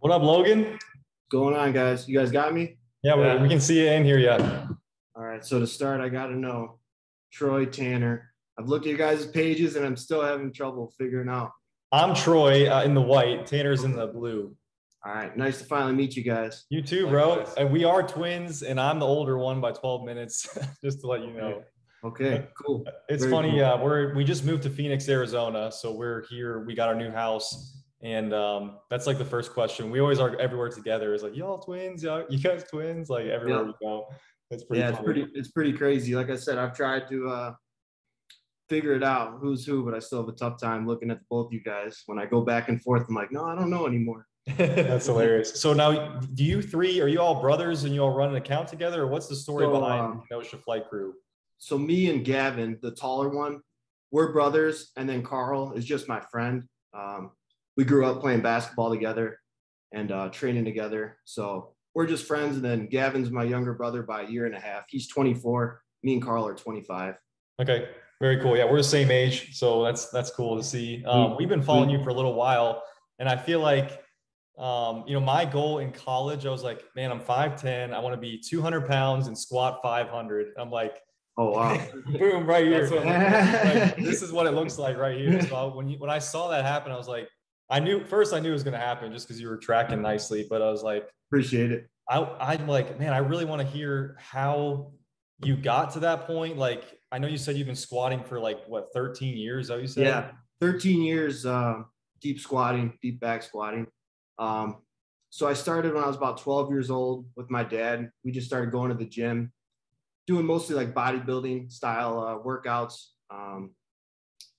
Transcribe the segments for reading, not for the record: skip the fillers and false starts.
What up, Logan? What's going on, guys? You guys got me? Yeah, we can see you in here yet. All right, so to start, I got to know Troy, Tanner. I've looked at your guys' pages and I'm still having trouble figuring out. I'm Troy in the white. Tanner's in the blue. All right, nice to finally meet you guys. You too, bro. And we are twins, and I'm the older one by 12 minutes, just to let you know. Okay, cool. It's Very funny. cool. We just moved to Phoenix, Arizona, so we're here. We got our new house, and that's like the first question. We always are everywhere together. It's like, y'all twins? You guys twins? Like everywhere we go. It's pretty. Yeah, funny. it's pretty crazy. Like I said, I've tried to figure it out who's who, but I still have a tough time looking at both you guys. When I go back and forth, I'm like, no, I don't know anymore. That's hilarious. So now, do you three, are you all brothers and you all run an account together, or what's the story behind Kenosha Flight Crew? So me and Gavin, the taller one, we're brothers, and then Carl is just my friend. We grew up playing basketball together and training together. So we're just friends. And then Gavin's my younger brother by a year and a half. He's 24. Me and Carl are 25. Okay, very cool. Yeah, we're the same age, so that's cool to see. We've been following you for a little while, and I feel like my goal in college, I was like, man, I'm 5'10", I want to be 200 pounds and squat 500. I'm like, oh wow, boom, right here. Like, this is what it looks like right here. So when I saw that happen, I was like, I knew it was going to happen just because you were tracking nicely, but I was like, appreciate it. I'm like, man, I really want to hear how you got to that point. Like, I know you said you've been squatting for like what, 13 years? Is that what you said? Yeah, 13 years, deep back squatting. So I started when I was about 12 years old with my dad. We just started going to the gym, doing mostly like bodybuilding style workouts.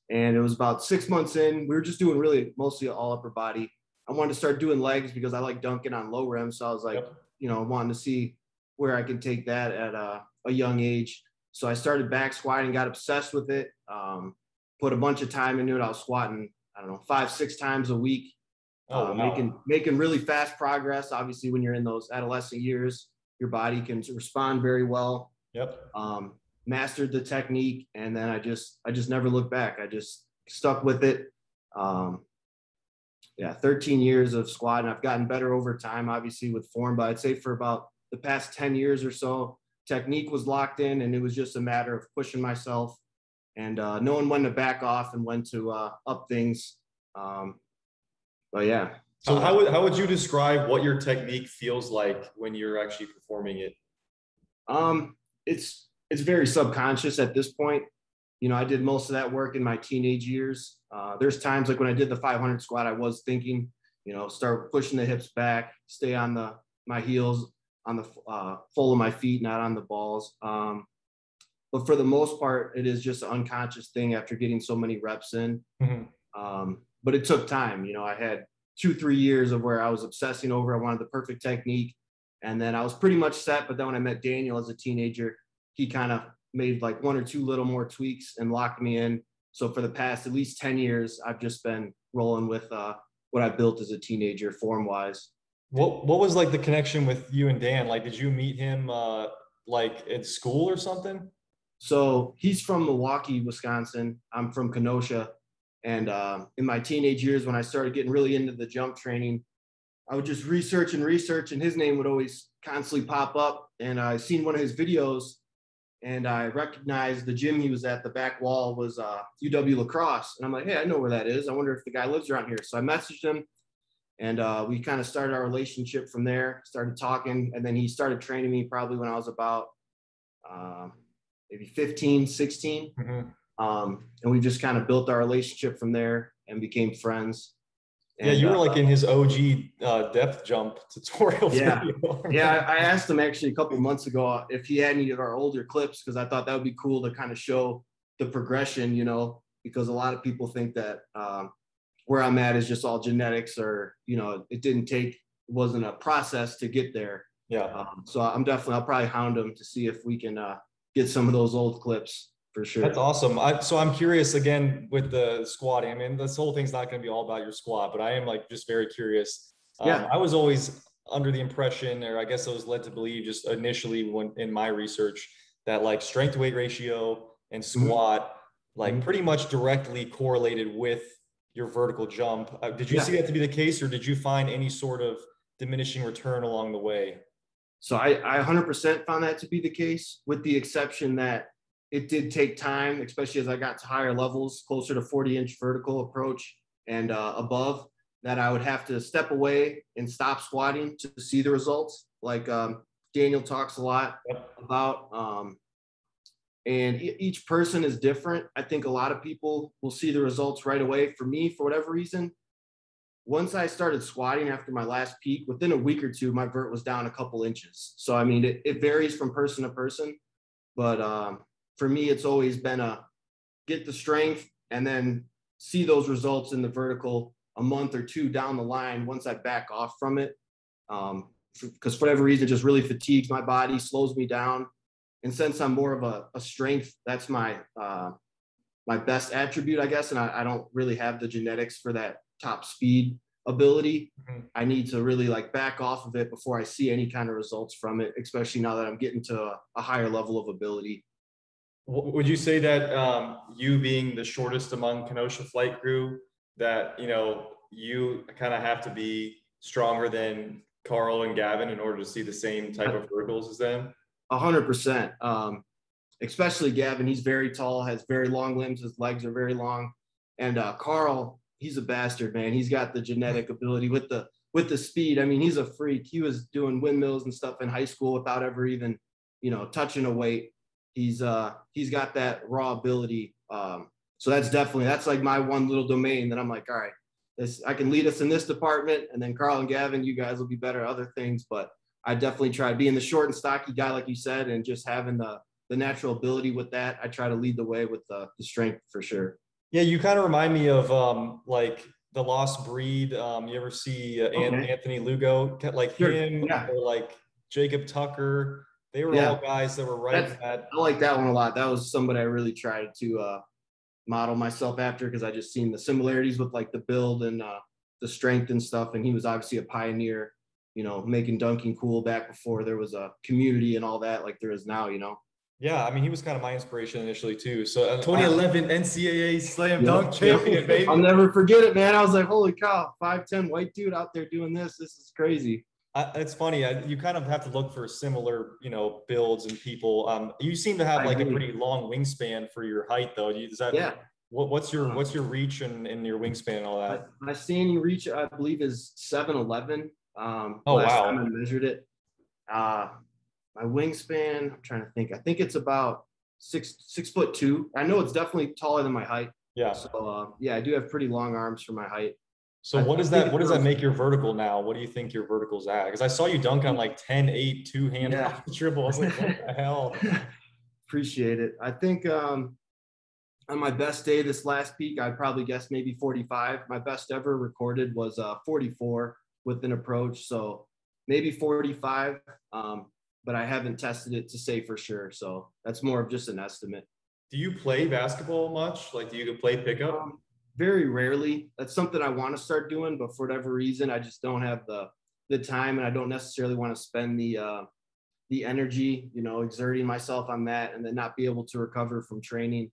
And it was about 6 months in, we were just doing really mostly all upper body. I wanted to start doing legs because I like dunking on low rim. So I was like, wanting to see where I could take that at a young age. So I started back squatting, got obsessed with it, put a bunch of time into it. I was squatting, 5-6 times a week. Making really fast progress. Obviously, when you're in those adolescent years, your body can respond very well. Mastered the technique, and then I just never looked back. I just stuck with it. 13 years of squatting. I've gotten better over time, obviously with form, but I'd say for about the past 10 years or so, technique was locked in, and it was just a matter of pushing myself and knowing when to back off and when to up things. But yeah. So how would you describe what your technique feels like when you're actually performing it? It's very subconscious at this point. I did most of that work in my teenage years. There's times like when I did the 500 squat, I was thinking, start pushing the hips back, stay on my heels on the full of my feet, not on the balls. But for the most part, it is just an unconscious thing after getting so many reps in. But it took time. I had 2-3 years of where I was obsessing over. I wanted the perfect technique. And then I was pretty much set. But then when I met Daniel as a teenager, he kind of made like 1 or 2 little more tweaks and locked me in. So for the past at least 10 years, I've just been rolling with what I built as a teenager form-wise. What was like the connection with you and Dan? Like, did you meet him like at school or something? So he's from Milwaukee, Wisconsin. I'm from Kenosha. And in my teenage years, when I started getting really into the jump training, I would just research, and his name would always constantly pop up. And I seen one of his videos, and I recognized the gym he was at. The back wall was UW Lacrosse. And I'm like, hey, I know where that is. I wonder if the guy lives around here. So I messaged him, and we kind of started our relationship from there, started talking. And then he started training me probably when I was about maybe 15, 16. And we just kind of built our relationship from there and became friends. And, you were like in his OG depth jump tutorial video. Yeah, I asked him actually a couple months ago if he had any of our older clips, because I thought that would be cool to kind of show the progression, because a lot of people think that where I'm at is just all genetics, or, it wasn't a process to get there. So I'll probably hound him to see if we can get some of those old clips. For sure. That's awesome. So I'm curious again with the squatting. I mean, this whole thing's not going to be all about your squat, but I am like just very curious. I was always under the impression, or I guess I was led to believe just initially when in my research, that like strength to weight ratio and squat like pretty much directly correlated with your vertical jump. Did you see that to be the case, or did you find any sort of diminishing return along the way. So I 100% found that to be the case, with the exception that it did take time, especially as I got to higher levels, closer to 40-inch vertical approach and above, that I would have to step away and stop squatting to see the results. Like Daniel talks a lot about, and each person is different. I think a lot of people will see the results right away. For me, for whatever reason, once I started squatting after my last peak, within a week or two, my vert was down a couple inches. So, I mean, it varies from person to person, but for me, it's always been get the strength and then see those results in the vertical a month or two down the line once I back off from it. Because for whatever reason, it just really fatigues my body, slows me down. And since I'm more of a strength, that's my my best attribute, I guess. And I don't really have the genetics for that top speed ability. I need to really like back off of it before I see any kind of results from it, especially now that I'm getting to a higher level of ability. Would you say that you being the shortest among Kenosha flight crew, that, you know, you kind of have to be stronger than Carl and Gavin in order to see the same type of verticals as them? 100%. Especially Gavin, he's very tall, has very long limbs, his legs are very long. And Carl, he's a bastard, man. He's got the genetic ability with the speed. I mean, he's a freak. He was doing windmills and stuff in high school without ever even, you know, touching a weight. He's got that raw ability. So that's like my one little domain that I'm like, all right, I can lead us in this department, and then Carl and Gavin, you guys will be better at other things. But I definitely try being the short and stocky guy, like you said, and just having the natural ability with that. I try to lead the way with the strength for sure. Yeah, you kind of remind me of like the Lost Breed. You ever see Anthony Lugo, like him, or like Jacob Tucker? They were all guys that were right at. I like that one a lot. That was somebody I really tried to model myself after, because I just seen the similarities with like the build and the strength and stuff. And he was obviously a pioneer, you know, making dunking cool back before there was a community and all that like there is now, you know. Yeah, I mean, he was kind of my inspiration initially too. So 2011 NCAA slam dunk champion, baby. I'll never forget it, man. I was like, holy cow, 5'10" white dude out there doing this. This is crazy. It's funny. You kind of have to look for similar, you know, builds and people. You seem to have like a pretty long wingspan for your height, though. Is that what's your reach and your wingspan and all that? My standing reach, I believe, is 7'11". Oh, last wow. time I measured it. My wingspan, I'm trying to think. I think it's about 6'2". I know it's definitely taller than my height. Yeah. So I do have pretty long arms for my height. So what does that make your vertical now? What do you think your vertical's at? Because I saw you dunk on like 10-8, two-hand off the dribble. I was like, what the hell? Appreciate it. I think on my best day this last peak, I'd probably guess maybe 45. My best ever recorded was 44 with an approach. So maybe 45. But I haven't tested it to say for sure. So that's more of just an estimate. Do you play basketball much? Like, do you play pickup? Very rarely. That's something I want to start doing, but for whatever reason, I just don't have the time, and I don't necessarily want to spend the energy, you know, exerting myself on that and then not be able to recover from training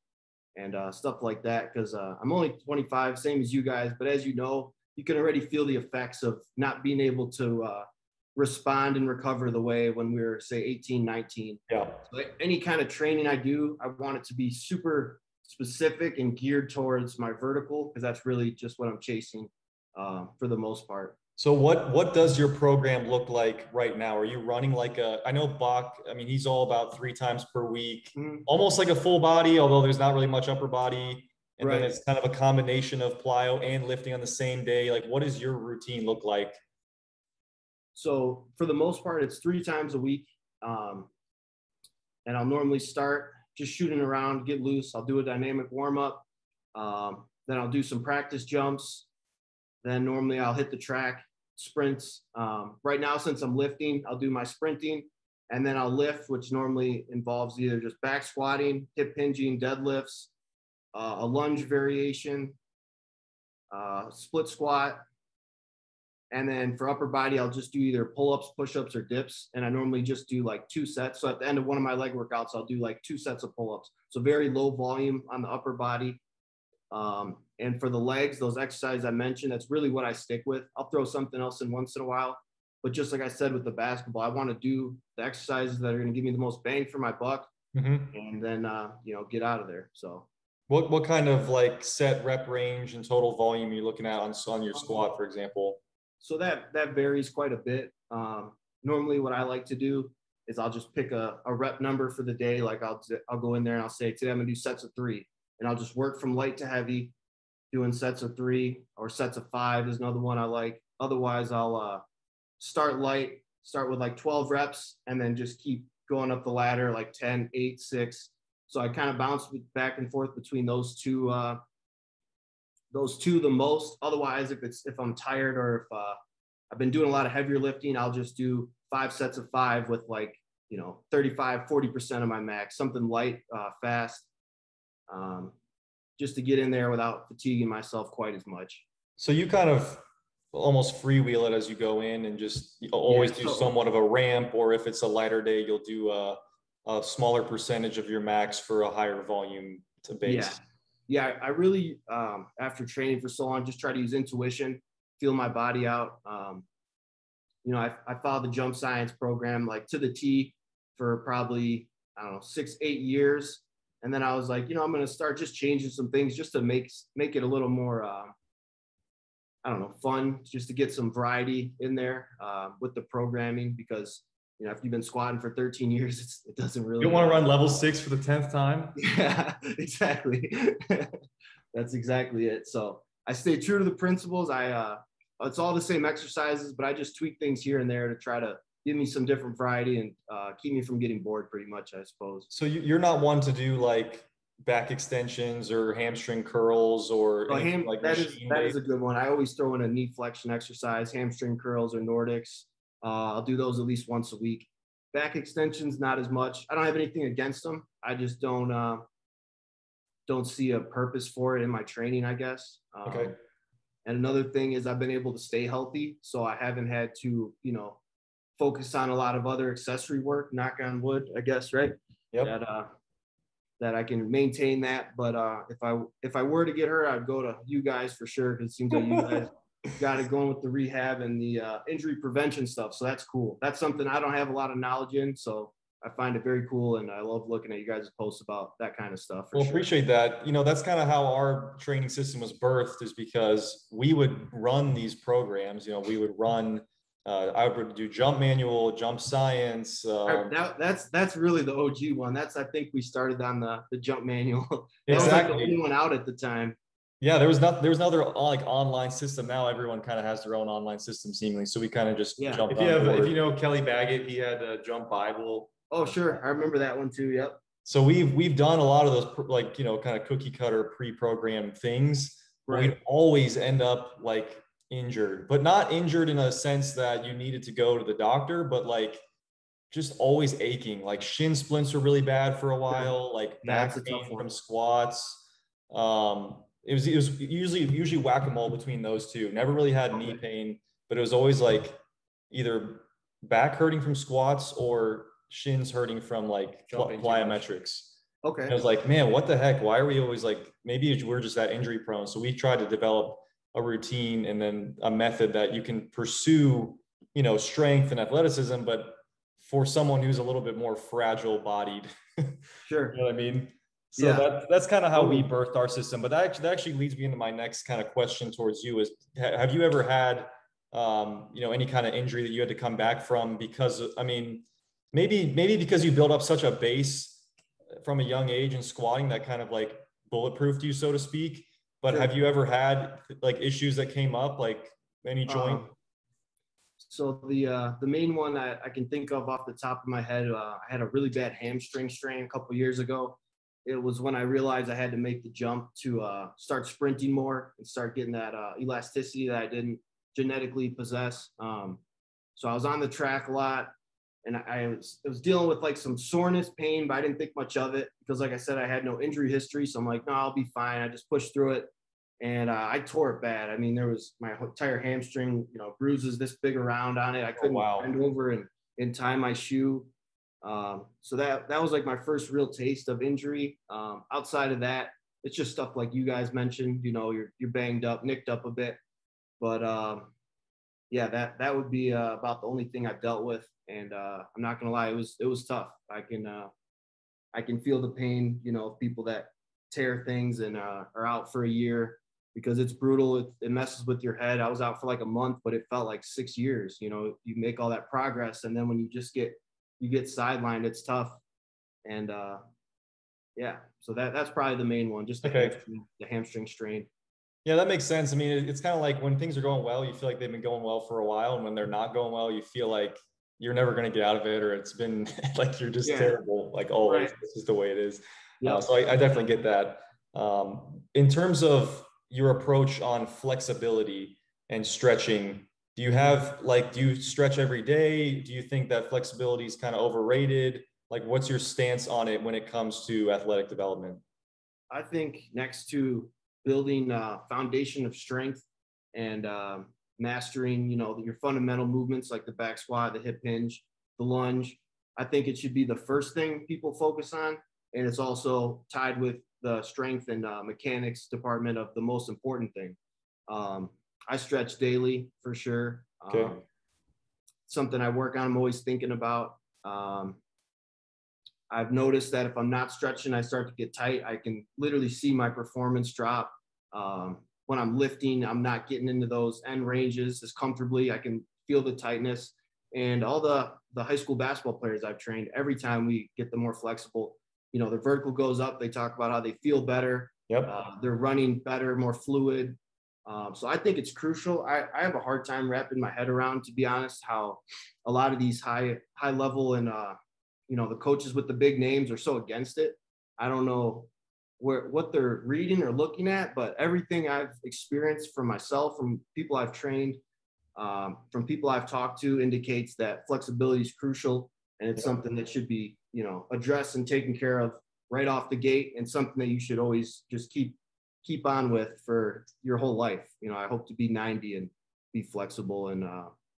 and stuff like that. Because I'm only 25, same as you guys. But as you know, you can already feel the effects of not being able to respond and recover the way when we were, say, 18, 19. Yeah. So any kind of training I do, I want it to be super specific and geared towards my vertical, because that's really just what I'm chasing for the most part. So what does your program look like right now? Are you running like I know Bach, I mean, he's all about 3 times per week, almost like a full body, although there's not really much upper body. And then it's kind of a combination of plyo and lifting on the same day. Like, what does your routine look like? So for the most part, it's 3 times a week. And I'll normally start just shooting around, get loose. I'll do a dynamic warm up. Then I'll do some practice jumps. Then normally I'll hit the track, sprints. Right now, since I'm lifting, I'll do my sprinting, and then I'll lift, which normally involves either just back squatting, hip hinging, deadlifts, a lunge variation, split squat. And then for upper body, I'll just do either pull-ups, push-ups, or dips. And I normally just do like 2 sets. So at the end of one of my leg workouts, I'll do like 2 sets of pull-ups. So very low volume on the upper body. And for the legs, those exercises I mentioned, that's really what I stick with. I'll throw something else in once in a while. But just like I said with the basketball, I want to do the exercises that are going to give me the most bang for my buck, and then get out of there. So what kind of like set rep range and total volume are you looking at on your squat, for example? So that varies quite a bit. Normally what I like to do is I'll just pick a rep number for the day. Like I'll go in there and I'll say, today I'm gonna do sets of 3, and I'll just work from light to heavy, doing sets of 3 or sets of 5 is another one I like. Otherwise I'll start light, start with like 12 reps, and then just keep going up the ladder, like 10, 8, 6. So I kind of bounce back and forth between those two the most. Otherwise, if I'm tired or if I've been doing a lot of heavier lifting, I'll just do 5 sets of 5 with 35, 40% of my max, something light, fast, just to get in there without fatiguing myself quite as much. So you kind of almost freewheel it as you go in, and just always do somewhat of a ramp, or if it's a lighter day, you'll do a smaller percentage of your max for a higher volume to base. Yeah, I really, after training for so long, just try to use intuition, feel my body out. I followed the jump science program like to the T for probably, 6, 8 years. And then I was like, I'm going to start just changing some things just to make it a little more, fun, just to get some variety in there with the programming, because if you've been squatting for 13 years, it doesn't really. You don't want to run level 6 for the 10th time? Yeah, exactly. That's exactly it. So I stay true to the principles. It's all the same exercises, but I just tweak things here and there to try to give me some different variety and keep me from getting bored, pretty much, I suppose. So you're not one to do like back extensions or hamstring curls or like that is a good one. I always throw in a knee flexion exercise, hamstring curls or Nordics. I'll do those at least once a week. Back extensions, not as much. I don't have anything against them. I just don't see a purpose for it in my training, I guess. Okay. And another thing is I've been able to stay healthy, so I haven't had to, focus on a lot of other accessory work. Knock on wood, I guess, right? Yep. That I can maintain that. But if I were to get hurt, I'd go to you guys for sure, because it seems like you guys got it going with the rehab and the injury prevention stuff. So that's cool. That's something I don't have a lot of knowledge in, so I find it very cool, and I love looking at you guys' posts about that kind of stuff. Well, appreciate that. That's kind of how our training system was birthed, is because we would run these programs. We would run. I would do jump manual, jump science. That's really the OG one. I think we started on the jump manual. That exactly. was like the only one out at the time. Yeah, there was another like online system. Now everyone kind of has their own online system seemingly. So we kind of just jumped. If you know Kelly Baggett, he had a Jump Bible. Oh, sure. I remember that one too. Yep. So we've done a lot of those kind of cookie cutter pre-programmed things. Right. We'd always end up like injured, but not injured in a sense that you needed to go to the doctor, but like just always aching. Like shin splints were really bad for a while, like back pain from squats. It was usually whack-a-mole between those two. Never really had knee pain, but it was always like either back hurting from squats or shins hurting from like plyometrics. Okay. And I was like, man, what the heck? Why are we always like, maybe we're just that injury prone? So we tried to develop a routine and then a method that you can pursue, strength and athleticism, but for someone who's a little bit more fragile bodied. Sure. You know what I mean? So that's kind of how we birthed our system. But that actually leads me into my next kind of question towards you is, have you ever had, any kind of injury that you had to come back from? Because, maybe because you built up such a base from a young age in squatting that kind of like bulletproofed you, so to speak. But have you ever had like issues that came up, like any joint? So the main one I can think of off the top of my head, I had a really bad hamstring strain a couple of years ago. It was when I realized I had to make the jump to start sprinting more and start getting that elasticity that I didn't genetically possess. So I was on the track a lot, and I was dealing with like some soreness, pain, but I didn't think much of it because, like I said, I had no injury history. So I'm like, no, I'll be fine. I just pushed through it, and I tore it bad. I mean, there was my entire hamstring, bruises this big around on it. I couldn't bend over and tie my shoe. So that was like my first real taste of injury. Outside of that, it's just stuff like you guys mentioned. You're banged up, nicked up a bit, but yeah, that would be about the only thing I've dealt with. And I'm not gonna lie, it was tough. I can feel the pain, you know, of people that tear things and are out for a year, because it's brutal. It messes with your head. I was out for like a month, but it felt like 6 years. You know, you make all that progress, and then when you get sidelined, it's tough. And yeah, so that's probably the main one, just the hamstring strain. Yeah, that makes sense. I mean, it's kind of like when things are going well, you feel like they've been going well for a while, and when they're not going well, you feel like you're never going to get out of it, or it's been like you're just terrible, like always. Right. This is the way it is. So I definitely get that. In terms of your approach on flexibility and stretching, do you stretch every day? Do you think that flexibility is kind of overrated? Like, what's your stance on it when it comes to athletic development? I think next to building a foundation of strength and mastering, you know, your fundamental movements like the back squat, the hip hinge, the lunge, I think it should be the first thing people focus on. And it's also tied with the strength and mechanics department of the most important thing. I stretch daily for sure. Something I work on, I'm always thinking about. I've noticed that if I'm not stretching, I start to get tight. I can literally see my performance drop. When I'm lifting, I'm not getting into those end ranges as comfortably. I can feel the tightness. And all the high school basketball players I've trained, every time we get them more flexible, you know, their vertical goes up. They talk about how they feel better. They're running better, more fluid. So I think it's crucial. I have a hard time wrapping my head around, to be honest, how a lot of these high level and you know, the coaches with the big names are so against it. I don't know what they're reading or looking at, but everything I've experienced from myself, from people I've trained, from people I've talked to, indicates that flexibility is crucial, and it's something that should be, you know, addressed and taken care of right off the gate, and something that you should always just keep on with for your whole life. You know, I hope to be 90 and be flexible and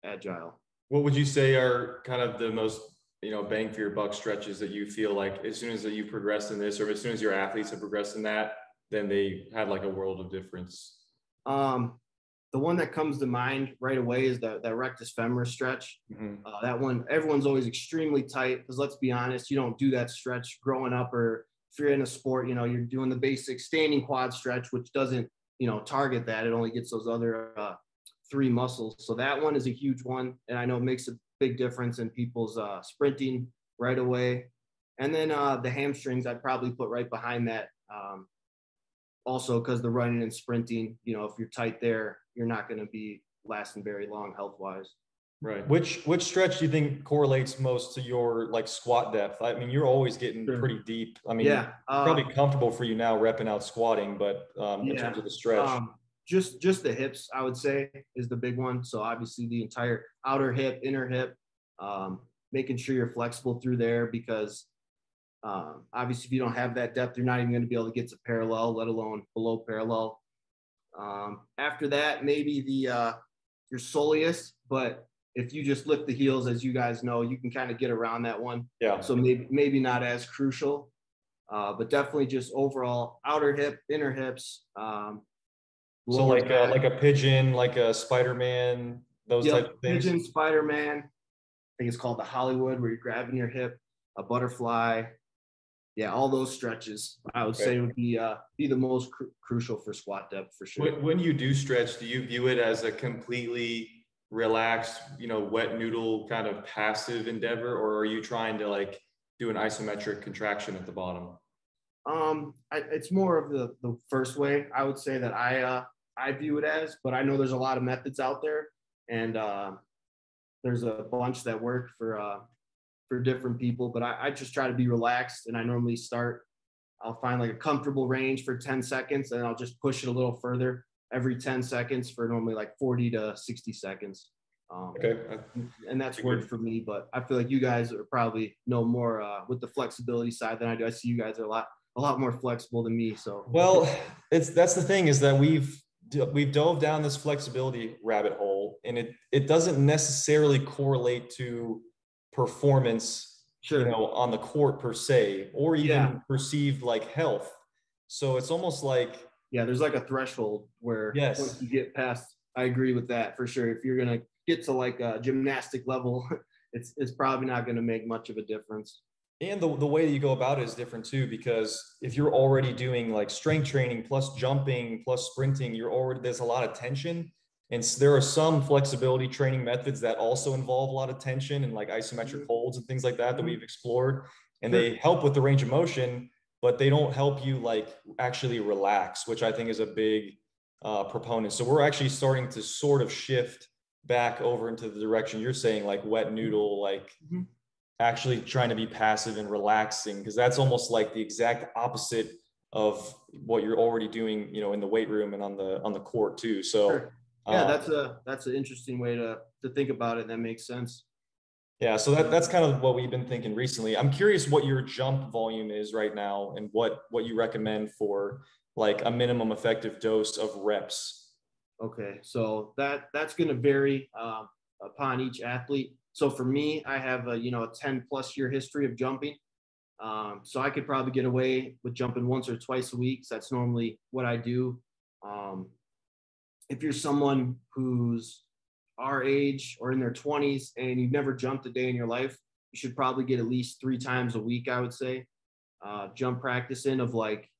agile. What would you say are kind of the most, you know, bang for your buck stretches that you feel like as soon as that you progressed in this, or as soon as your athletes have progressed in that, then they had like a world of difference? The one that comes to mind right away is that rectus femoris stretch. That one, everyone's always extremely tight, because let's be honest, you don't do that stretch growing up, or if you're in a sport, you know, you're doing the basic standing quad stretch, which doesn't, you know, target that. It only gets those other 3 muscles. So that one is a huge one, and I know it makes a big difference in people's sprinting right away. And then the hamstrings I'd probably put right behind that, also because the running and sprinting, you know, if you're tight there, you're not going to be lasting very long health wise. Right. Which stretch do you think correlates most to your like squat depth? I mean, you're always getting pretty deep. I mean, probably comfortable for you now repping out squatting, but in terms of the stretch. Just the hips, I would say, is the big one. So obviously the entire outer hip, inner hip, making sure you're flexible through there, because obviously if you don't have that depth, you're not even going to be able to get to parallel, let alone below parallel. After that, maybe your soleus, but if you just lift the heels, as you guys know, you can kind of get around that one. So maybe not as crucial, but definitely just overall outer hip, inner hips. So like a pigeon, like a Spider-Man, those type of things. Pigeon, Spider-Man. I think it's called the Hollywood, where you're grabbing your hip, a butterfly. Yeah, all those stretches I would say would be the most crucial for squat depth for sure. When you do stretch, do you view it as a completely relaxed, you know, wet noodle kind of passive endeavor, or are you trying to like do an isometric contraction at the bottom? It's more of the first way I would say that I view it as, but I know there's a lot of methods out there, and there's a bunch that work for different people, but I just try to be relaxed, and I normally I'll find like a comfortable range for 10 seconds, and I'll just push it a little further every 10 seconds for normally like 40 to 60 seconds. And that's worked for me, but I feel like you guys are probably know more with the flexibility side than I do. I see you guys are a lot more flexible than me. So, well, that's the thing, is that we've dove down this flexibility rabbit hole, and it doesn't necessarily correlate to performance, you know, on the court per se, or even perceived like health. So it's almost like, there's like a threshold where once you get past, I agree with that for sure. If you're going to get to like a gymnastic level, it's probably not going to make much of a difference. And the way that you go about it is different too, because if you're already doing like strength training plus jumping plus sprinting, there's a lot of tension. And there are some flexibility training methods that also involve a lot of tension and like isometric holds and things like that we've explored. And they help with the range of motion, but they don't help you like actually relax, which I think is a big proponent. So we're actually starting to sort of shift back over into the direction you're saying, like wet noodle, like actually trying to be passive and relaxing, because that's almost like the exact opposite of what you're already doing, you know, in the weight room and on the court too. So yeah, that's an interesting way to think about it. That makes sense. Yeah, so that's kind of what we've been thinking recently. I'm curious what your jump volume is right now and what you recommend for like a minimum effective dose of reps. Okay, so that's going to vary upon each athlete. So for me, I have a 10+ year history of jumping. So I could probably get away with jumping once or twice a week. So that's normally what I do. If you're someone who's our age or in their 20s and you've never jumped a day in your life, you should probably get at least 3 times a week, I would say. Jump practice in of like,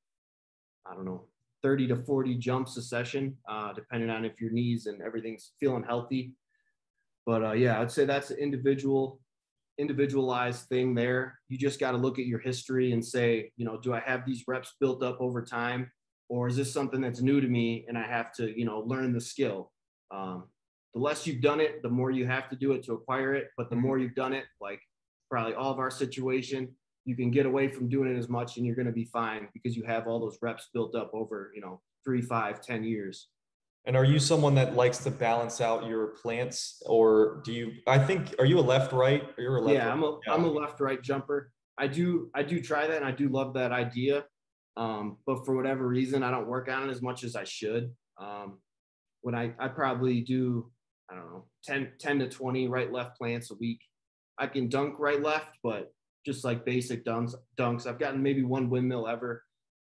I don't know, 30 to 40 jumps a session, depending on if your knees and everything's feeling healthy. But yeah, I'd say that's an individualized thing there. You just got to look at your history and say, do I have these reps built up over time? Or is this something that's new to me and I have to, learn the skill? The less you've done it, the more you have to do it to acquire it. But the more you've done it, like probably all of our situation, you can get away from doing it as much and you're going to be fine because you have all those reps built up over, 3, 5, 10 years. And are you someone that likes to balance out your plants, or are you a left, right? Or you're a left, yeah, right? I'm a left, right jumper. I do try that and I do love that idea. But for whatever reason, I don't work on it as much as I should. When I probably do, I don't know, 10 to 20 right, left plants a week. I can dunk right, left, but just like basic dunks. I've gotten maybe one windmill ever,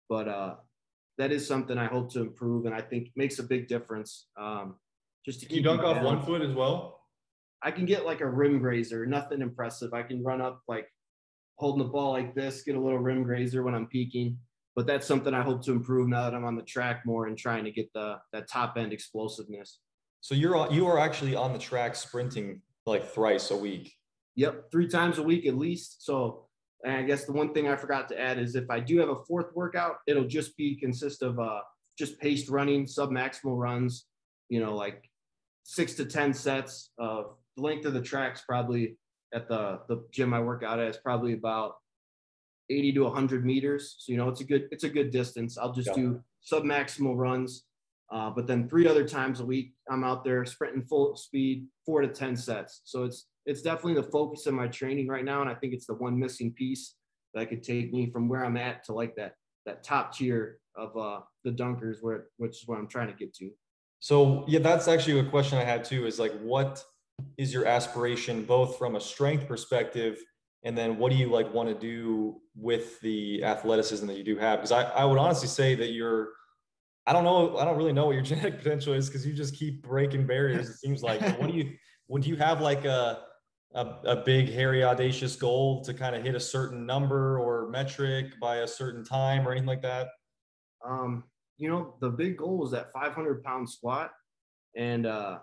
but that is something I hope to improve, and I think makes a big difference. Just to keep you dunk off one foot as well? I can get like a rim grazer, nothing impressive. I can run up like holding the ball like this, get a little rim grazer when I'm peaking. But that's something I hope to improve now that I'm on the track more and trying to get that top end explosiveness. So you are actually on the track sprinting like thrice a week. Yep, 3 times a week at least. So, and I guess the one thing I forgot to add is if I do have a 4th workout, it'll just consist of just paced running, sub-maximal runs, like 6 to 10 sets. The length of the track's probably at the gym I work out at is probably about 80 to 100 meters. So, it's a good distance. I'll just do sub-maximal runs. But then 3 other times a week, I'm out there sprinting full speed, 4 to 10 sets. So it's definitely the focus of my training right now. And I think it's the one missing piece that could take me from where I'm at to like that top tier of the dunkers, which is what I'm trying to get to. So yeah, that's actually a question I had too, is like, what is your aspiration, both from a strength perspective, and then what do you like want to do with the athleticism that you do have? Because I would honestly say that I don't really know what your genetic potential is, because you just keep breaking barriers, it seems like. Would you have like a big, hairy, audacious goal to kind of hit a certain number or metric by a certain time or anything like that? The big goal was that 500-pound squat. And I'm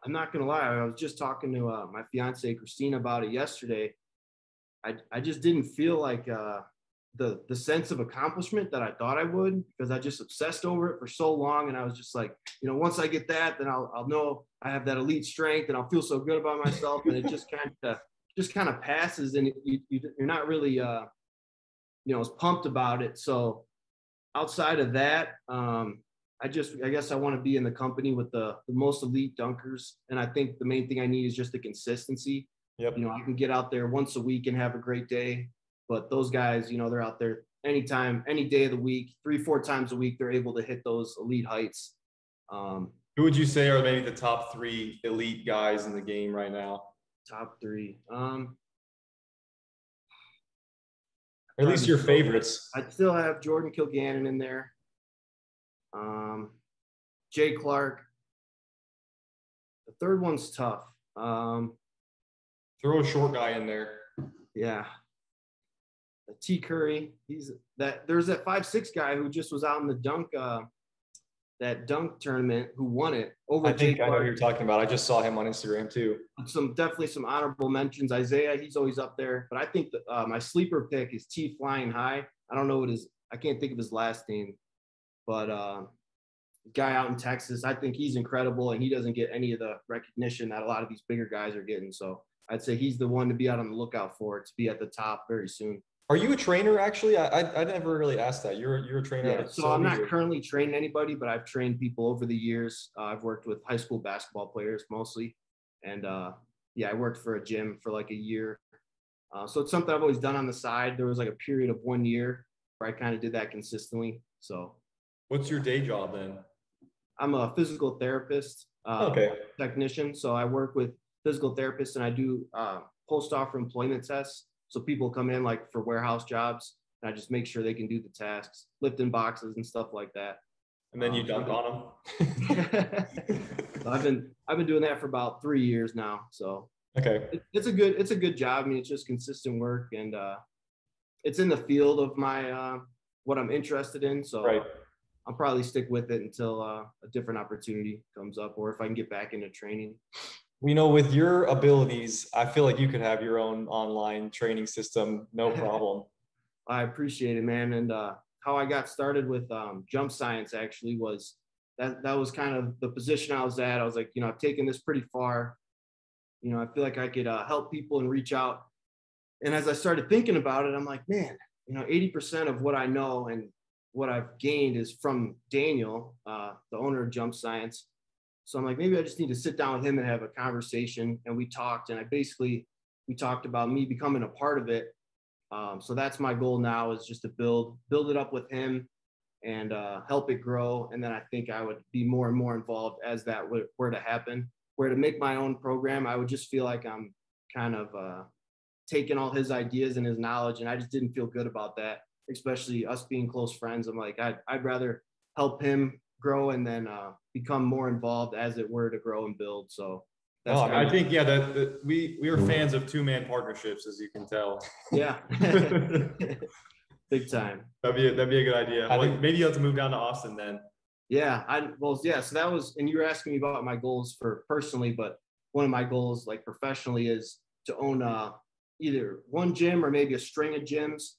not going to lie, I was just talking to my fiance, Christina, about it yesterday. I just didn't feel like the sense of accomplishment that I thought I would, because I just obsessed over it for so long. And I was just like, once I get that, then I'll know I have that elite strength and I'll feel so good about myself. And it just kind of passes, and you're not really, as pumped about it. So outside of that, I guess I want to be in the company with the most elite dunkers. And I think the main thing I need is just the consistency. Yep. I can get out there once a week and have a great day. But those guys, they're out there anytime, any day of the week, 3-4 times a week, they're able to hit those elite heights. Who would you say are maybe the top 3 elite guys in the game right now? Top 3. Or at least your favorites. I'd still have Jordan Kilgannon in there. Jay Clark. The third one's tough. Throw a short guy in there. Yeah. T Curry. There's that 5'6" guy who just was out in the that dunk tournament who won it over I think Jake I know who you're talking about. I just saw him on Instagram too. Definitely some honorable mentions. Isaiah, he's always up there. But I think that my sleeper pick is T Flying High. I don't know I can't think of his last name, but guy out in Texas. I think he's incredible, and he doesn't get any of the recognition that a lot of these bigger guys are getting. So I'd say he's the one to be out on the lookout for, to be at the top very soon. Are you a trainer, actually? I never really asked that. You're a trainer. Yeah, so I'm not currently training anybody, but I've trained people over the years. I've worked with high school basketball players mostly. And I worked for a gym for like a year. So it's something I've always done on the side. There was like a period of 1 year where I kind of did that consistently. So what's your day job then? I'm a physical therapist, technician. So I work with physical therapists, and I do post-offer employment tests. So people come in like for warehouse jobs, and I just make sure they can do the tasks, lifting boxes and stuff like that. And then you dunk on them. So I've been doing that for about 3 years now. So it's a good job. I mean, it's just consistent work, and it's in the field of my what I'm interested in. So I'll probably stick with it until a different opportunity comes up, or if I can get back into training. You know, with your abilities, I feel like you could have your own online training system, no problem. I appreciate it, man. And how I got started with jump science actually was that was kind of the position I was at. I was like, I've taken this pretty far. I feel like I could help people and reach out. And as I started thinking about it, I'm like, man, 80% of what I know and what I've gained is from Daniel, the owner of Jump Science. So I'm like, maybe I just need to sit down with him and have a conversation. And we talked, and we talked about me becoming a part of it. So that's my goal now, is just to build it up with him and help it grow. And then I think I would be more and more involved as that were to happen. Where to make my own program, I would just feel like I'm kind of taking all his ideas and his knowledge. And I just didn't feel good about that, especially us being close friends. I'm like, I'd rather help him grow and then become more involved as it were to grow and build. So that's I think that we are fans of two-man partnerships, as you can tell. Yeah. Big time. That'd be a good idea. Maybe you have to move down to Austin then. Yeah. So that was, and you were asking me about my goals for personally, but one of my goals like professionally is to own either one gym or maybe a string of gyms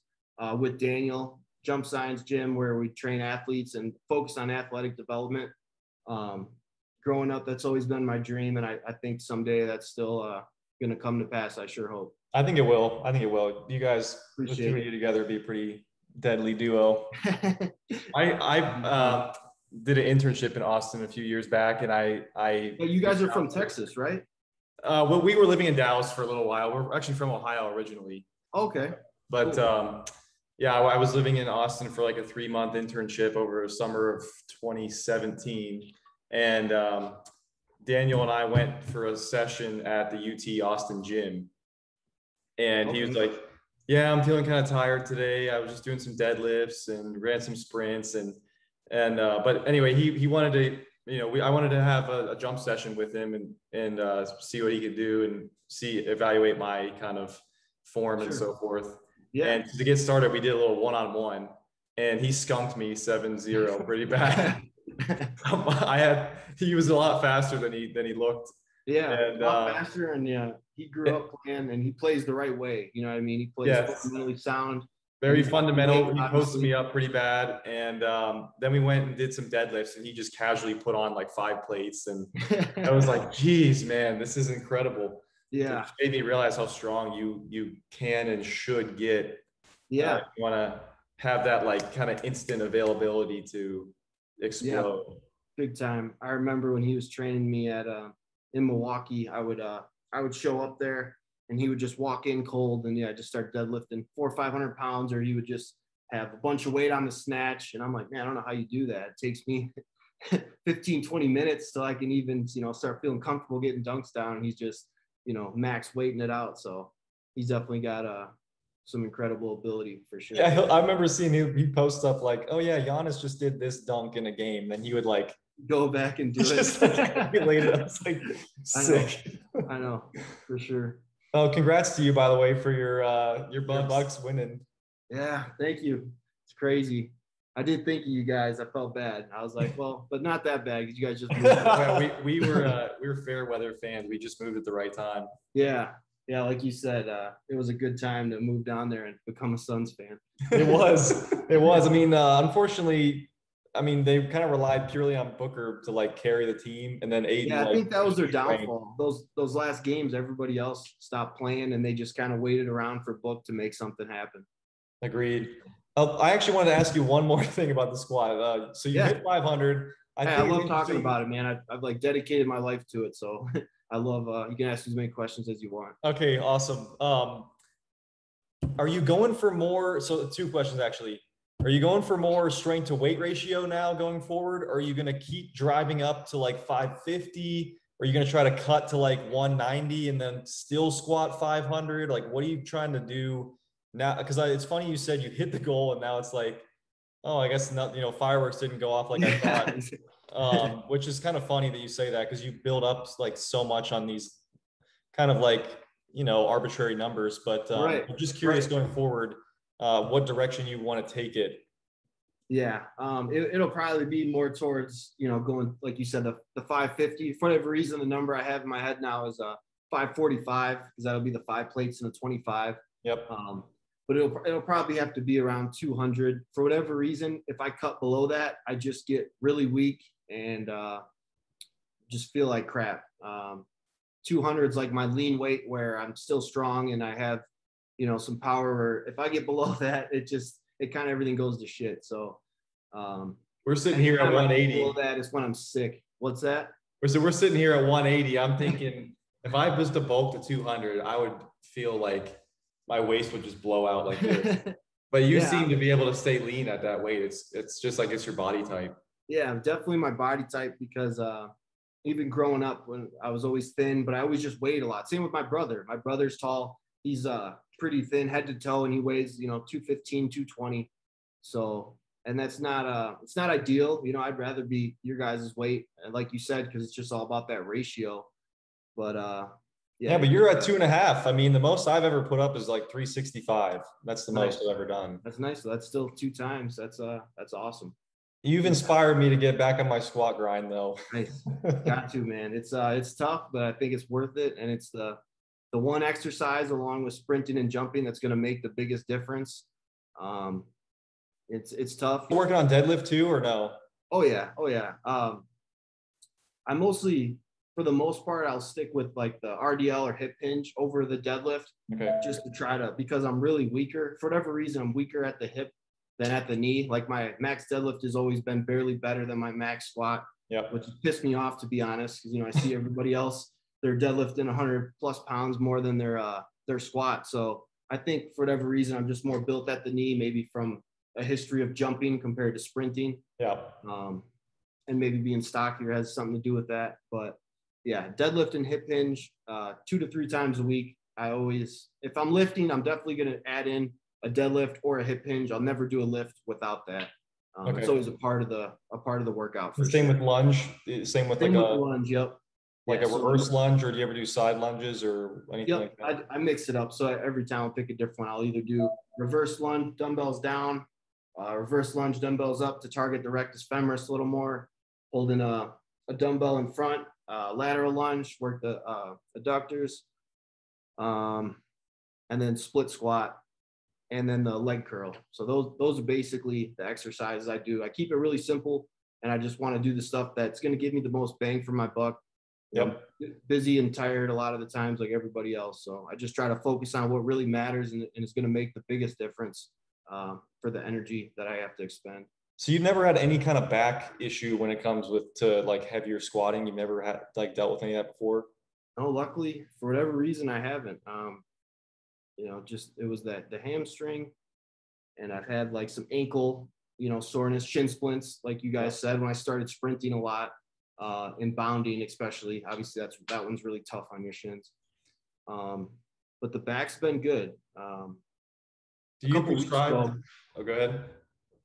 with Daniel. Jump Science Gym, where we train athletes and focus on athletic development. Growing up, that's always been my dream, and I think someday that's still going to come to pass. I sure hope. I think it will. You guys, the two of you together, would be a pretty deadly duo. I did an internship in Austin a few years back, and you guys are from Texas, right? Well, we were living in Dallas for a little while. We're actually from Ohio originally. Okay. But cool. I was living in Austin for like a 3-month internship over the summer of 2017. And Daniel and I went for a session at the UT Austin gym. And he was like, yeah, I'm feeling kind of tired today. I was just doing some deadlifts and ran some sprints. But anyway, he wanted to, I wanted to have a jump session with him and see what he could do and evaluate my kind of form and so forth. Yeah. And to get started, we did a little one-on-one, and he skunked me 7-0 pretty bad. He was a lot faster than he looked. Yeah, and, a lot faster, and he grew up playing, and he plays the right way. You know what I mean? He plays fundamentally sound. Very fundamental. He posted me up pretty bad, and then we went and did some deadlifts, and he just casually put on like 5 plates, and I was like, geez, man, this is incredible. Yeah. It made me realize how strong you can and should get. Yeah. You want to have that like kind of instant availability to explode. Yeah. Big time. I remember when he was training me at in Milwaukee, I would show up there and he would just walk in cold and just start deadlifting 400 or 500 pounds, or he would just have a bunch of weight on the snatch. And I'm like, man, I don't know how you do that. It takes me 15, 20 minutes till I can even, start feeling comfortable getting dunks down. And he's just, max weighting it out. So he's definitely got some incredible ability for sure. Yeah, I remember seeing he post stuff like, oh yeah, Giannis just did this dunk in a game. Then he would like go back and do it. Just like calculated. I was like, sick. I know, for sure. Oh, congrats to you, by the way, for your Bucks winning. Yeah, thank you. It's crazy. I did think of you guys. I felt bad. I was like, well, but not that bad because you guys just moved. Yeah, we were fair weather fans. We just moved at the right time. Yeah. Yeah, like you said, it was a good time to move down there and become a Suns fan. It was. I mean, unfortunately, they kind of relied purely on Booker to like carry the team, and then Aiden. Yeah, I think that was their downfall. Those last games, everybody else stopped playing, and they just kind of waited around for Book to make something happen. Agreed. I actually wanted to ask you one more thing about the squad. So you hit 500. I love talking about it, man. I've like dedicated my life to it, so I love. You can ask as many questions as you want. Okay, awesome. Are you going for more? So 2 questions actually. Are you going for more strength to weight ratio now going forward? Or are you going to keep driving up to like 550? Or are you going to try to cut to like 190 and then still squat 500? Like, what are you trying to do now? Because it's funny you said you hit the goal and now it's like, oh, I guess not. Fireworks didn't go off like I thought. Which is kind of funny that you say that because you build up like so much on these kind of like arbitrary numbers. But right. I'm just curious going forward. What direction you want to take it? Yeah, it'll probably be more towards going like you said the 550. For whatever reason, the number I have in my head now is 545 because that'll be the 5 plates and the 25. Yep. But it'll probably have to be around 200 for whatever reason. If I cut below that, I just get really weak and just feel like crap. 200 is like my lean weight where I'm still strong and I have some power. Or if I get below that, it kind of everything goes to shit. So we're sitting here at 180. Below that is when I'm sick. What's that? So we're sitting here at 180. I'm thinking if I was to bulk to 200, I would feel like my waist would just blow out like this. But you seem to be able to stay lean at that weight. It's just like it's your body type. Yeah, definitely my body type because even growing up when I was always thin, but I always just weighed a lot. Same with my brother. My brother's tall. He's pretty thin head to toe and he weighs 215 220. So and that's not it's not ideal. I'd rather be your guys' weight like you said because it's just all about that ratio. But yeah, but you're at 2.5. The most I've ever put up is like 365. That's the most I've ever done. That's nice. So that's still 2 times. That's awesome. You've inspired me to get back on my squat grind though. Nice. Got to, man. It's tough, but I think it's worth it. And it's the one exercise along with sprinting and jumping that's going to make the biggest difference. It's tough. You working on deadlift too or no? Oh yeah. I mostly, for the most part, I'll stick with like the RDL or hip hinge over the deadlift. Okay. Just to try to, because I'm really weaker. For whatever reason, I'm weaker at the hip than at the knee. Like my max deadlift has always been barely better than my max squat. Yeah. Which pissed me off, to be honest, because I see everybody else, they're deadlifting 100 plus pounds more than their squat. So I think for whatever reason, I'm just more built at the knee, maybe from a history of jumping compared to sprinting. Yeah. And maybe being stockier has something to do with that. But yeah, deadlift and hip hinge 2 to 3 times a week. If I'm lifting, I'm definitely going to add in a deadlift or a hip hinge. I'll never do a lift without that. It's always a part of the workout. Same with lunge. Same with lunge. Yep. Like a reverse lunge, or do you ever do side lunges or anything like that? I mix it up. So every time I'll pick a different one. I'll either do reverse lunge, dumbbells down, reverse lunge, dumbbells up to target the rectus femoris a little more, holding a dumbbell in front, lateral lunge, work the adductors, and then split squat, and then the leg curl. So those are basically the exercises I do. I keep it really simple, and I just want to do the stuff that's going to give me the most bang for my buck. Yep. I'm busy and tired a lot of the times like everybody else. So I just try to focus on what really matters and it's going to make the biggest difference for the energy that I have to expend. So you've never had any kind of back issue when it comes to like heavier squatting? You've never had like dealt with any of that before? No, luckily for whatever reason I haven't. Just it was the hamstring, and I've had like some ankle, soreness, shin splints, like you guys said, when I started sprinting a lot. In bounding, especially, obviously that one's really tough on your shins. But the back's been good. Do you prescribe? Go ahead.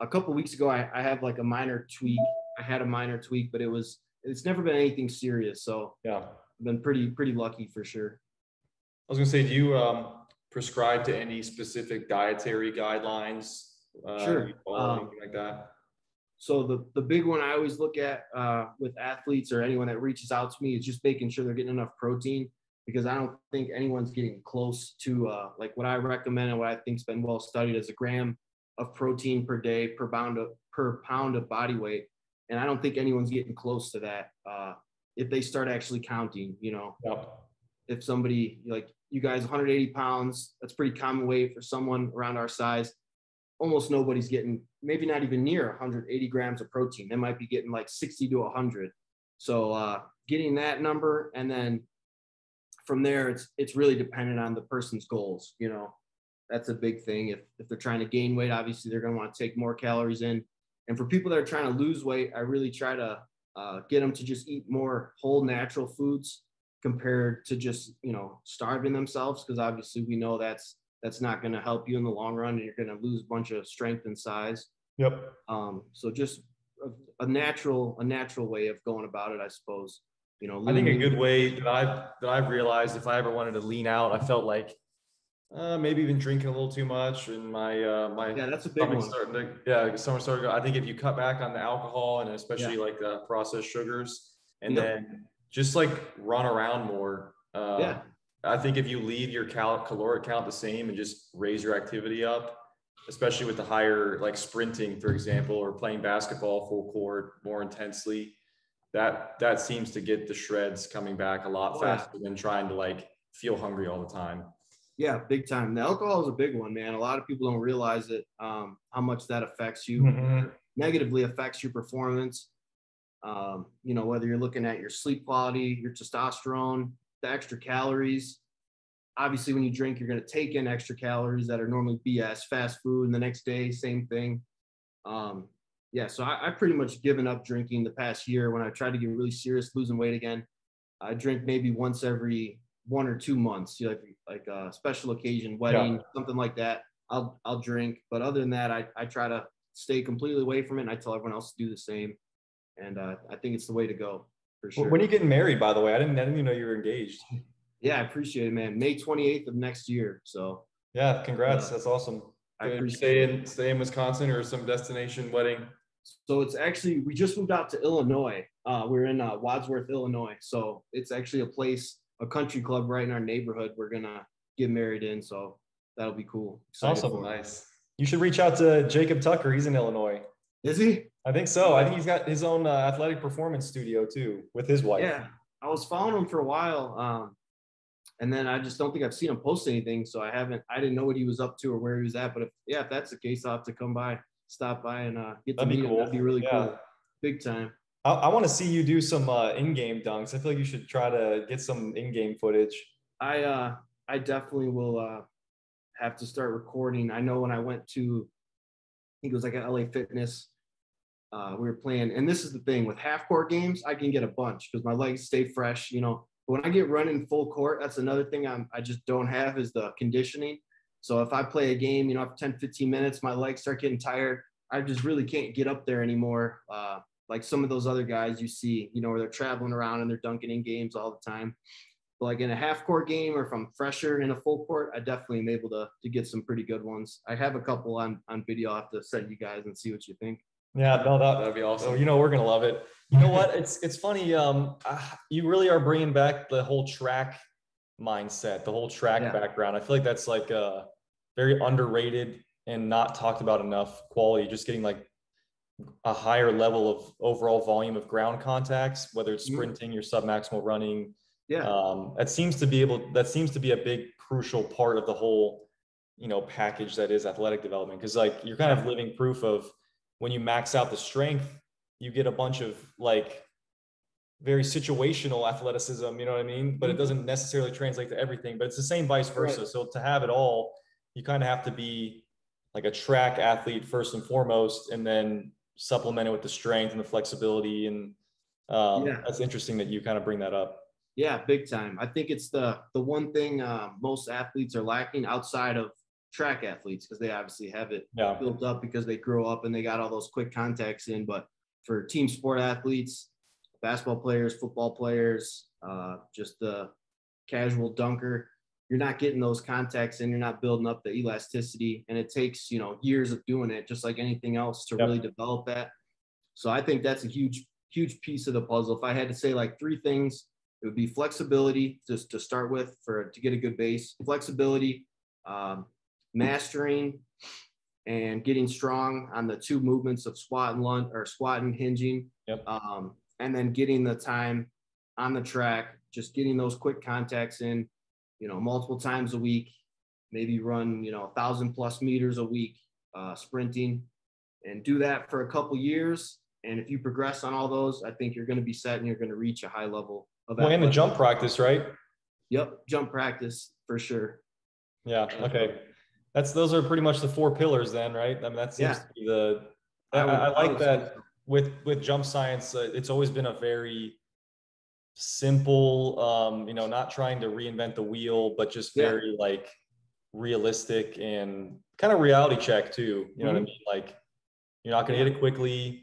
A couple weeks ago, I have like a minor tweak I had a minor tweak, but it's never been anything serious. So yeah, I've been pretty lucky for sure. I was gonna say, do you prescribe to any specific dietary guidelines? Sure. You follow anything like that? So the big one I always look at with athletes or anyone that reaches out to me is just making sure they're getting enough protein, because I don't think anyone's getting close to like what I recommend and what I think's been well studied as a gram of protein per day per pound of body weight. And I don't think anyone's getting close to that if they start actually counting, you know. Yep. If somebody like you guys, 180 pounds, that's pretty common weight for someone around our size. Almost nobody's getting, maybe not even near 180 grams of protein. They might be getting like 60 to 100. So getting that number, and then from there, it's really dependent on the person's goals. You know, that's a big thing. If they're trying to gain weight, obviously they're going to want to take more calories in. And for people that are trying to lose weight, I really try to get them to just eat more whole natural foods compared to just, you know, starving themselves, because obviously we know that's not going to help you in the long run, and you're going to lose a bunch of strength and size. Yep. So just a natural way of going about it, I suppose. You know, I think a good way that I've realized, if I ever wanted to lean out, I felt like maybe even drinking a little too much, and my that's a big one. Starting to go. I think if you cut back on the alcohol, and especially like the processed sugars, and then just like run around more. I think if you leave your caloric count the same and just raise your activity up, especially with the higher, like sprinting, for example, or playing basketball full court more intensely, that seems to get the shreds coming back a lot faster than trying to like feel hungry all the time. Yeah, big time. The alcohol is a big one, man. A lot of people don't realize it, how much that affects you, negatively affects your performance. You know, whether you're looking at your sleep quality, your testosterone, the extra calories. Obviously, when you drink, you're going to take in extra calories that are normally BS, fast food, and the next day, same thing. So I pretty much given up drinking the past year. When I tried to get really serious losing weight again, I drink maybe once every 1 or 2 months, you know, like a special occasion, wedding, something like that. I'll drink, but other than that, I try to stay completely away from it, and I tell everyone else to do the same. And I think it's the way to go, for sure. When are you getting married, by the way? I didn't even know you were engaged. Yeah, I appreciate it, man. May 28th of next year. So yeah, congrats. That's awesome. I appreciate stay in Wisconsin or some destination wedding? So it's actually, we just moved out to Illinois. We're in Wadsworth, Illinois. So it's actually a country club right in our neighborhood we're gonna get married in. So that'll be cool. Excited. Awesome. Nice. You should reach out to Jacob Tucker. He's in Illinois. Is he? I think so. I think he's got his own athletic performance studio too with his wife. Yeah, I was following him for a while. And then I just don't think I've seen him post anything. So I didn't know what he was up to or where he was at. But if that's the case, I'll have to stop by and get to meet him. That'd be really cool. Big time. I want to see you do some in-game dunks. I feel like you should try to get some in-game footage. I definitely will have to start recording. I know when I went to, I think it was like an LA Fitness, we were playing, and this is the thing with half court games, I can get a bunch because my legs stay fresh, you know. But when I get running full court, that's another thing I just don't have, is the conditioning. So if I play a game, you know, after 10, 15 minutes, my legs start getting tired. I just really can't get up there anymore. Like some of those other guys you see, you know, where they're traveling around and they're dunking in games all the time. But like in a half court game, or if I'm fresher in a full court, I definitely am able to get some pretty good ones. I have a couple on video. I'll have to send you guys and see what you think. Yeah, no, that'd be awesome. Oh, you know, we're going to love it. You know what? It's funny. You really are bringing back the whole track mindset, the whole track background. I feel like that's like a very underrated and not talked about enough quality, just getting like a higher level of overall volume of ground contacts, whether it's sprinting or submaximal running. That seems to be a big crucial part of the whole, you know, package that is athletic development. Cause like you're kind of living proof of when you max out the strength, you get a bunch of like very situational athleticism, you know what I mean? But it doesn't necessarily translate to everything, but it's the same vice versa. Right. So to have it all, you kind of have to be like a track athlete first and foremost, and then supplement it with the strength and the flexibility. And that's interesting that you kind of bring that up. Yeah, big time. I think it's the one thing most athletes are lacking outside of track athletes, because they obviously have it built up because they grow up and they got all those quick contacts in. But for team sport athletes, basketball players, football players, just the casual dunker. You're not getting those contacts and you're not building up the elasticity. And it takes, years of doing it, just like anything else, to really develop that. So I think that's a huge piece of the puzzle. If I had to say like 3 things, it would be flexibility just to start with to get a good base, flexibility, mastering and getting strong on the 2 movements of squat and lunge, or squat and hinging. And then getting the time on the track, just getting those quick contacts in, multiple times a week, maybe run, 1,000+ meters a week, sprinting, and do that for a couple years. And if you progress on all those, I think you're going to be set and you're going to reach a high level of and the jump practice, right? Yep. Jump practice for sure. Yeah. Okay. Those are pretty much the 4 pillars then, right? I mean, that seems to be I like that with jump science. It's always been a very simple, not trying to reinvent the wheel, but just very like realistic and kind of reality check too. You know what I mean? Like, you're not going to get it quickly.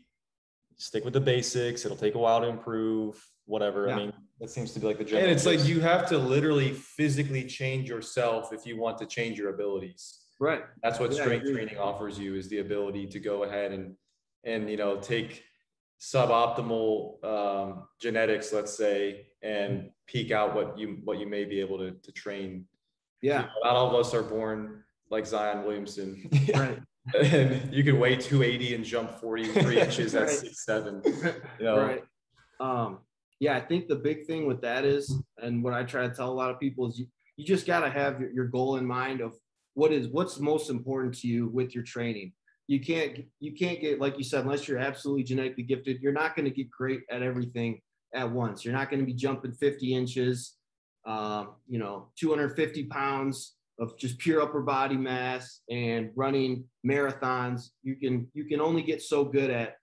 Stick with the basics. It'll take a while to improve, whatever. I mean, that seems to be like the general. And it's like you have to literally physically change yourself if you want to change your abilities. Right. That's what strength training offers you, is the ability to go ahead and take suboptimal genetics, let's say, and peak out what you may be able to train. Yeah. Not all of us are born like Zion Williamson. Right. And you can weigh 280 and jump 43 inches at 6'7". Right. I think the big thing with that is, and what I try to tell a lot of people is, you just got to have your goal in mind of what's most important to you with your training. You can't get, like you said, unless you're absolutely genetically gifted, you're not going to get great at everything at once. You're not going to be jumping 50 inches, 250 pounds of just pure upper body mass and running marathons. You can only get so good at,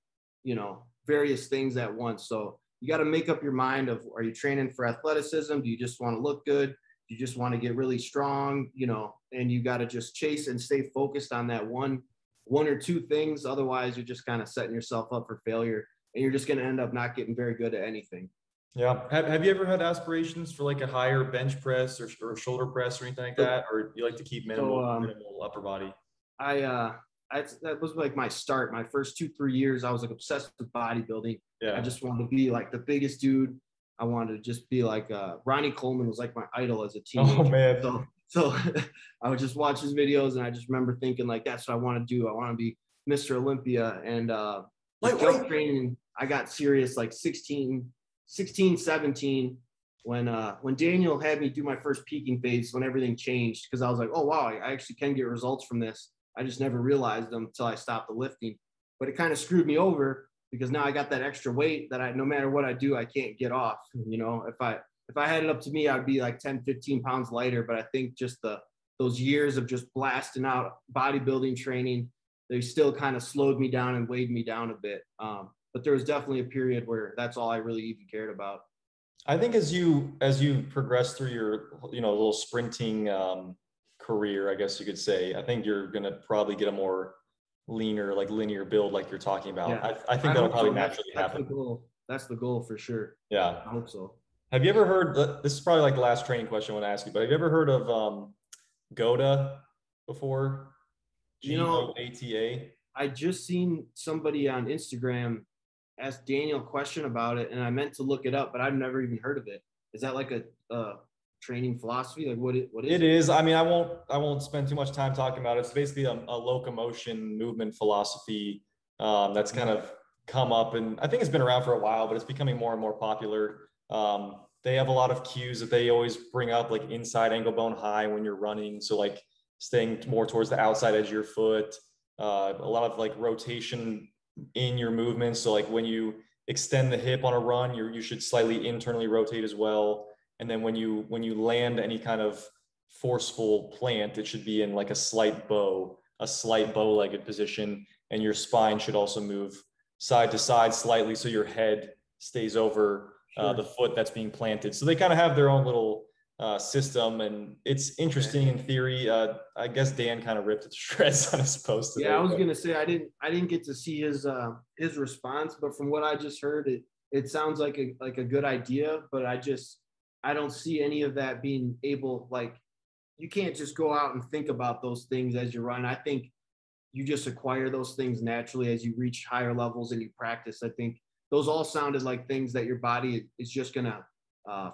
various things at once. So you got to make up your mind of, are you training for athleticism? Do you just want to look good? Do you just want to get really strong? And you got to just chase and stay focused on that one or 2 things. Otherwise, you're just kind of setting yourself up for failure, and you're just going to end up not getting very good at anything. Yeah. Have you ever had aspirations for like a higher bench press or shoulder press or anything like that? Or you like to keep minimal upper body? That was like my start. My first 2-3 years, I was like obsessed with bodybuilding. Yeah. I just wanted to be like the biggest dude. I wanted to just be like Ronnie Coleman was like my idol as a teenager. Oh man. So I would just watch his videos, and I just remember thinking like, that's what I want to do. I want to be Mr. Olympia. And jump training, I got serious like 16, 17 when Daniel had me do my first peaking phase, when everything changed, because I was like, oh wow, I actually can get results from this. I just never realized them until I stopped the lifting. But it kind of screwed me over, because now I got that extra weight that no matter what I do, I can't get off. If I had it up to me, I'd be like 10, 15 pounds lighter. But I think just those years of just blasting out bodybuilding training, they still kind of slowed me down and weighed me down a bit. But there was definitely a period where that's all I really even cared about. I think as you progress through your, little sprinting career, I guess you could say, I think you're going to probably get a more leaner, like linear build, like you're talking about. Yeah. I think that'll probably naturally happen. That's the goal for sure. Yeah. I hope so. Have you ever heard, this is probably like the last training question I want to ask you, but have you ever heard of GOTA before? GOATA? I just seen somebody on Instagram ask Daniel a question about it, and I meant to look it up, but I've never even heard of it. Is that like a training philosophy? Like what is it? It is. I mean, I won't spend too much time talking about it. It's basically a locomotion movement philosophy that's kind of come up, and I think it's been around for a while, but it's becoming more and more popular. They have a lot of cues that they always bring up, like inside ankle bone high when you're running. So like staying more towards the outside edge of your foot, a lot of like rotation in your movements. So like when you extend the hip on a run, you should slightly internally rotate as well. And then when you land any kind of forceful plant, it should be in like a slight bow-legged position. And your spine should also move side to side slightly, so your head stays over the foot that's being planted. So they kind of have their own little system, and it's interesting in theory. I guess Dan kind of ripped it to shreds on his post today. Yeah, I was gonna say I didn't get to see his response, but from what I just heard, it sounds like a good idea, but I don't see any of that being able, like, you can't just go out and think about those things as you run. I think you just acquire those things naturally as you reach higher levels and you practice. I think those all sounded like things that your body is just gonna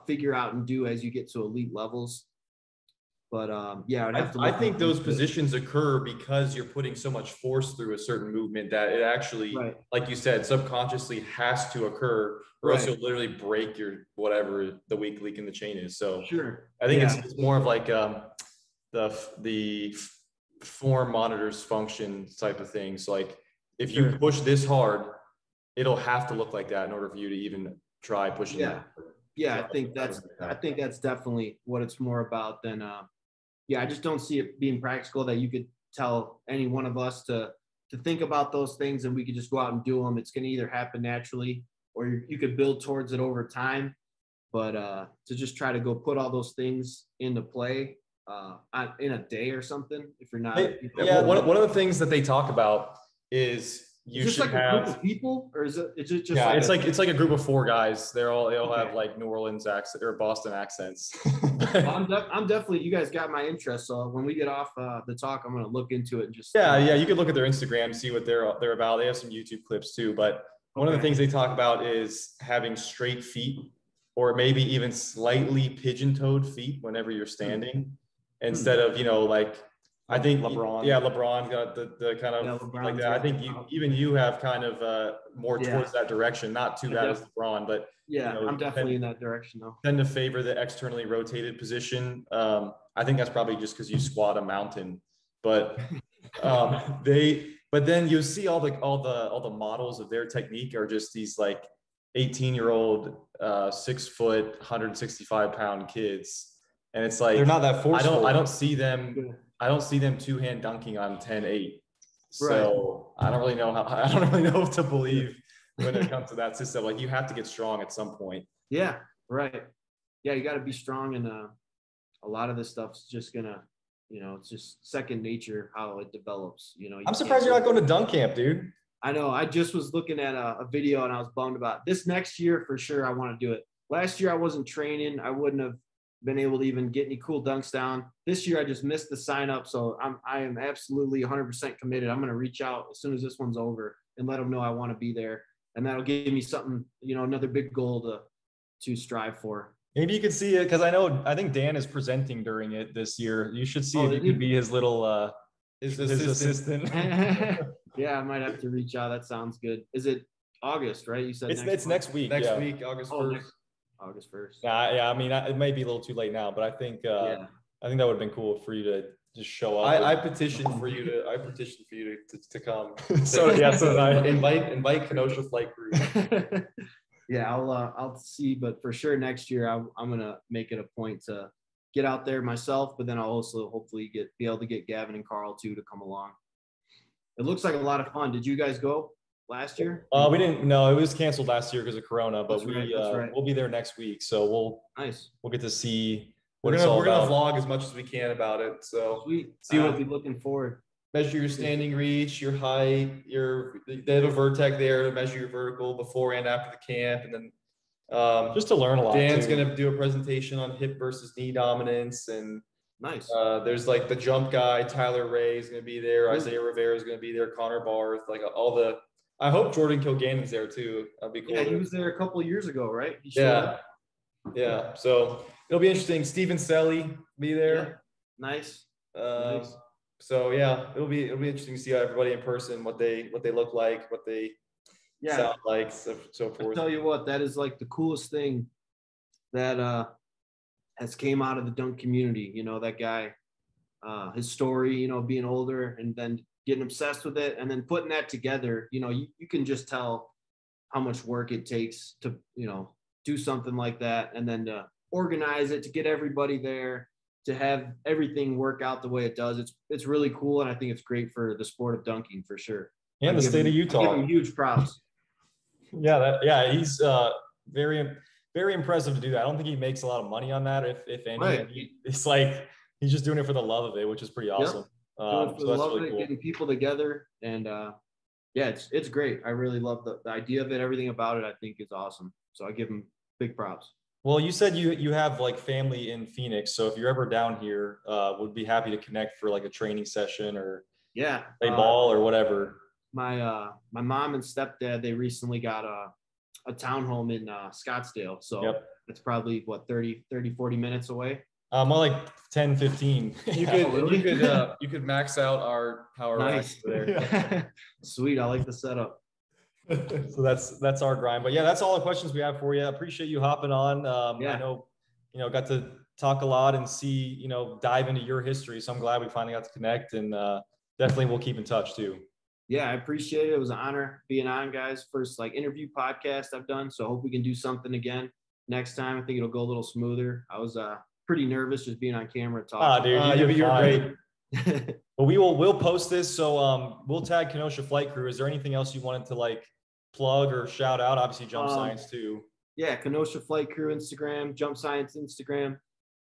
figure out and do as you get to elite levels. But yeah, I think those positions occur because you're putting so much force through a certain movement that it actually, right, like you said, subconsciously has to occur, or else you'll literally break your whatever the weak link in the chain is. So sure, I think it's more of like the form monitors function type of thing. So like if you push this hard, it'll have to look like that in order for you to even try pushing it. Yeah, I think that's definitely what it's more about than yeah, I just don't see it being practical that you could tell any one of us to think about those things and we could just go out and do them. It's going to either happen naturally or you could build towards it over time. But to just try to go put all those things into play in a day or something, if you're not. Yeah, one of the things that they talk about is you should like have a group of people, or is it just it's like a group of 4 guys. They all have like New Orleans accent or Boston accents. I'm definitely, you guys got my interest. So when we get off the talk, I'm gonna look into it and just you could look at their Instagram, see what they're about. They have some YouTube clips too, but one of the things they talk about is having straight feet or maybe even slightly pigeon-toed feet whenever you're standing, instead of like I think LeBron got the kind of like that. I think you have kind of more towards that direction, not too bad as LeBron, but I'm definitely in that direction though. Tend to favor the externally rotated position. I think that's probably just because you squat a mountain, but but then you see all the models of their technique are just these like 18-year-old 6 foot 165-pound kids, and it's like they're not that forceful. I don't see them 2-hand dunking on 10-8. So I don't really know what to believe when it comes to that system. Like you have to get strong at some point. Yeah, right. Yeah, you got to be strong, and a lot of this stuff's just gonna, it's just second nature how it develops. I'm surprised you're not going to dunk camp, dude. I know. I just was looking at a video and I was bummed about it. This next year for sure. I want to do it. Last year I wasn't training. I wouldn't have been able to even get any cool dunks down. This year I just missed the sign up, so I am absolutely 100% committed. I'm going to reach out as soon as this one's over and let them know I want to be there, and that'll give me something, another big goal to strive for. Maybe you could see it, because I think Dan is presenting during it this year. You should see if you could be his little his assistant. Yeah, I might have to reach out. That sounds good. Is it August, right? You said it's next week. Next week, August 1st. August 1st. Yeah. I mean, it might be a little too late now, but I think that would have been cool for you to just show up. I petitioned for you to come. So I invite Kenosha Flight Crew. Yeah, I'll see, but for sure next year I'm gonna make it a point to get out there myself, but then I'll also hopefully be able to get Gavin and Carl too to come along. It looks like a lot of fun. Did you guys go last year? We didn't. No, it was canceled last year because of Corona. But we'll be there next week, so we'll get to see what it's all about. We're gonna vlog as much as we can about it. So sweet. See what we'll be looking forward. Measure your standing reach, your height, they have a vertec there to measure your vertical before and after the camp, and then just to learn a lot. Dan's gonna do a presentation on hip versus knee dominance, and nice. There's like the jump guy, Tyler Ray is gonna be there, Isaiah Rivera is gonna be there, Connor Barth, like all the. I hope Jordan Kilganon's there too. That'd be cool. Yeah, he was there a couple of years ago, right? Yeah. So it'll be interesting. Steven Selly be there. Yeah. Nice. So yeah, it'll be interesting to see everybody in person, what they look like, what they sound like, so forth. I'll tell you what, that is like the coolest thing that has came out of the dunk community. That guy, his story, being older and then getting obsessed with it and then putting that together. You can just tell how much work it takes to do something like that, and then to organize it, to get everybody there, to have everything work out the way it does. It's really cool, and I think it's great for the sport of dunking for sure. And the state of Utah. I give him huge props. Yeah, he's very very impressive to do that. I don't think he makes a lot of money on that, if any. Right. It's like he's just doing it for the love of it, which is pretty awesome. Doing it for So the that's love really of it, cool. getting people together, and yeah, it's great. I really love the idea of it. Everything about it, I think, is awesome. So I give him big props. Well, you said you have like family in Phoenix, so if you're ever down here, would be happy to connect for like a training session or play ball or whatever. My mom and stepdad, they recently got a townhome in Scottsdale, so it's probably what 30 40 minutes away. More like 10, 15. You could max out our power nice there. Sweet, I like the setup. So that's our grind. But yeah, that's all the questions we have for you. I appreciate you hopping on. I know, got to talk a lot and see, dive into your history. So I'm glad we finally got to connect, and definitely we'll keep in touch too. Yeah, I appreciate it. It was an honor being on, guys. First interview podcast I've done. So I hope we can do something again next time. I think it'll go a little smoother. I was pretty nervous just being on camera talking. Dude, you're great. But we'll post this. So we'll tag Kenosha Flight Crew. Is there anything else you wanted to like plug or shout out? Obviously Jump Science too. Yeah, Kenosha Flight Crew Instagram, Jump Science Instagram,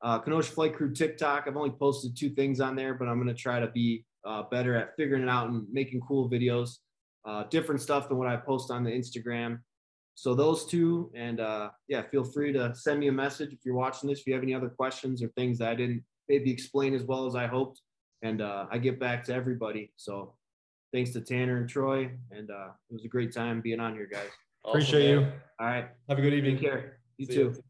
Kenosha Flight Crew TikTok. I've only posted 2 things on there, but I'm going to try to be better at figuring it out and making cool videos, different stuff than what I post on the Instagram. So those 2, and feel free to send me a message if you're watching this, if you have any other questions or things that I didn't maybe explain as well as I hoped. And I get back to everybody. So thanks to Tanner and Troy. And it was a great time being on here, guys. Appreciate you. All right. Have a good evening. Take care. You See too. you.